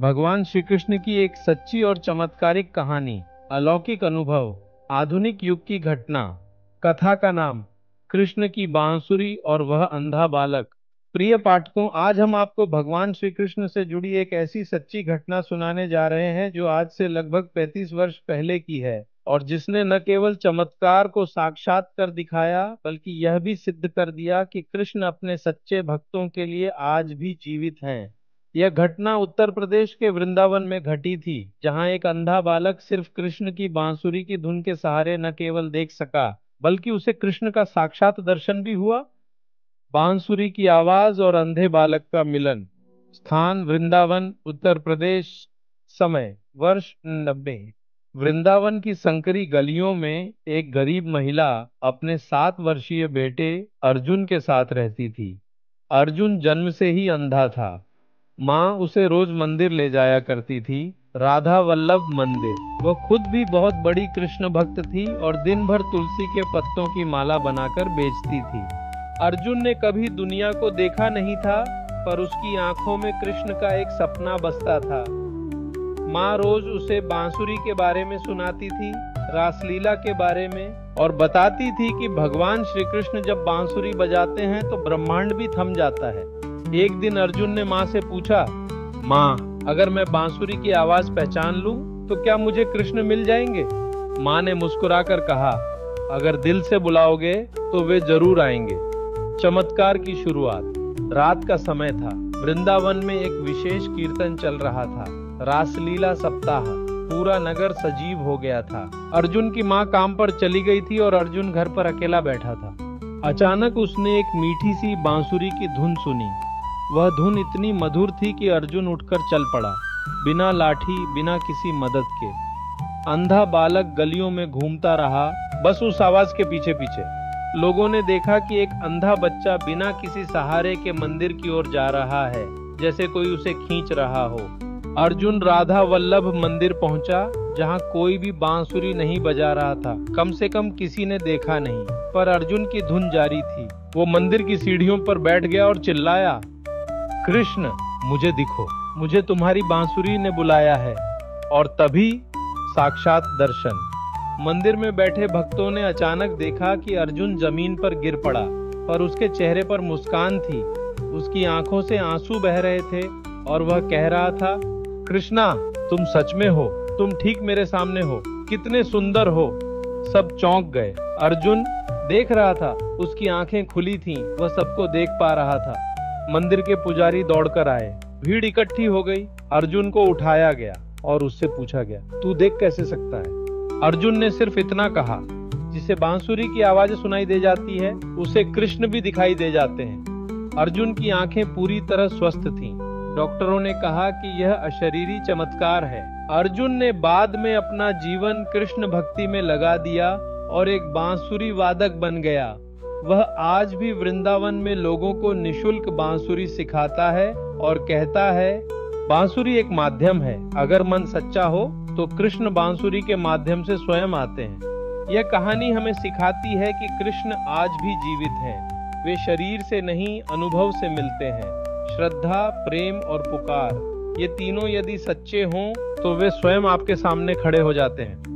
भगवान श्री कृष्ण की एक सच्ची और चमत्कारिक कहानी, अलौकिक अनुभव, आधुनिक युग की घटना। कथा का नाम, कृष्ण की बांसुरी और वह अंधा बालक। प्रिय पाठकों, आज हम आपको भगवान श्री कृष्ण से जुड़ी एक ऐसी सच्ची घटना सुनाने जा रहे हैं जो आज से लगभग 35 वर्ष पहले की है और जिसने न केवल चमत्कार को साक्षात कर दिखाया बल्कि यह भी सिद्ध कर दिया कि कृष्ण अपने सच्चे भक्तों के लिए आज भी जीवित हैं। यह घटना उत्तर प्रदेश के वृंदावन में घटी थी, जहां एक अंधा बालक सिर्फ कृष्ण की बांसुरी की धुन के सहारे न केवल देख सका बल्कि उसे कृष्ण का साक्षात दर्शन भी हुआ। बांसुरी की आवाज और अंधे बालक का मिलन। स्थान वृंदावन, उत्तर प्रदेश। समय वर्ष 90। वृंदावन की संकरी गलियों में एक गरीब महिला अपने 7 वर्षीय बेटे अर्जुन के साथ रहती थी। अर्जुन जन्म से ही अंधा था। माँ उसे रोज मंदिर ले जाया करती थी, राधा वल्लभ मंदिर। वह खुद भी बहुत बड़ी कृष्ण भक्त थी और दिन भर तुलसी के पत्तों की माला बनाकर बेचती थी। अर्जुन ने कभी दुनिया को देखा नहीं था, पर उसकी आंखों में कृष्ण का एक सपना बसता था। माँ रोज उसे बांसुरी के बारे में सुनाती थी, रासलीला के बारे में, और बताती थी कि भगवान श्री कृष्ण जब बांसुरी बजाते हैं तो ब्रह्मांड भी थम जाता है। एक दिन अर्जुन ने माँ से पूछा, माँ, अगर मैं बांसुरी की आवाज पहचान लूं तो क्या मुझे कृष्ण मिल जाएंगे? माँ ने मुस्कुराकर कहा, अगर दिल से बुलाओगे तो वे जरूर आएंगे। चमत्कार की शुरुआत। रात का समय था। वृंदावन में एक विशेष कीर्तन चल रहा था, रासलीला सप्ताह। पूरा नगर सजीव हो गया था। अर्जुन की माँ काम पर चली गई थी और अर्जुन घर पर अकेला बैठा था। अचानक उसने एक मीठी सी बांसुरी की धुन सुनी। वह धुन इतनी मधुर थी कि अर्जुन उठकर चल पड़ा, बिना लाठी, बिना किसी मदद के। अंधा बालक गलियों में घूमता रहा, बस उस आवाज के पीछे पीछे। लोगों ने देखा कि एक अंधा बच्चा बिना किसी सहारे के मंदिर की ओर जा रहा है, जैसे कोई उसे खींच रहा हो। अर्जुन राधा वल्लभ मंदिर पहुंचा, जहां कोई भी बांसुरी नहीं बजा रहा था। कम से कम किसी ने देखा नहीं, पर अर्जुन की धुन जारी थी। वो मंदिर की सीढ़ियों पर बैठ गया और चिल्लाया, कृष्ण, मुझे दिखो, मुझे तुम्हारी बांसुरी ने बुलाया है। और तभी साक्षात दर्शन। मंदिर में बैठे भक्तों ने अचानक देखा कि अर्जुन जमीन पर गिर पड़ा, पर उसके चेहरे पर मुस्कान थी। उसकी आंखों से आंसू बह रहे थे और वह कह रहा था, कृष्णा, तुम सच में हो, तुम ठीक मेरे सामने हो, कितने सुंदर हो। सब चौंक गए। अर्जुन देख रहा था, उसकी आंखें खुली थीं, वह सबको देख पा रहा था। मंदिर के पुजारी दौड़कर आए, भीड़ इकट्ठी हो गई। अर्जुन को उठाया गया और उससे पूछा गया, तू देख कैसे सकता है? अर्जुन ने सिर्फ इतना कहा, जिसे बांसुरी की आवाजें सुनाई दे जाती है, उसे कृष्ण भी दिखाई दे जाते हैं। अर्जुन की आंखें पूरी तरह स्वस्थ थीं। डॉक्टरों ने कहा कि यह अशरीरी चमत्कार है। अर्जुन ने बाद में अपना जीवन कृष्ण भक्ति में लगा दिया और एक बांसुरी वादक बन गया। वह आज भी वृंदावन में लोगों को निशुल्क बांसुरी सिखाता है और कहता है, बांसुरी एक माध्यम है, अगर मन सच्चा हो तो कृष्ण बांसुरी के माध्यम से स्वयं आते हैं। यह कहानी हमें सिखाती है कि कृष्ण आज भी जीवित हैं। वे शरीर से नहीं, अनुभव से मिलते हैं। श्रद्धा, प्रेम और पुकार, ये तीनों यदि सच्चे हों तो वे स्वयं आपके सामने खड़े हो जाते हैं।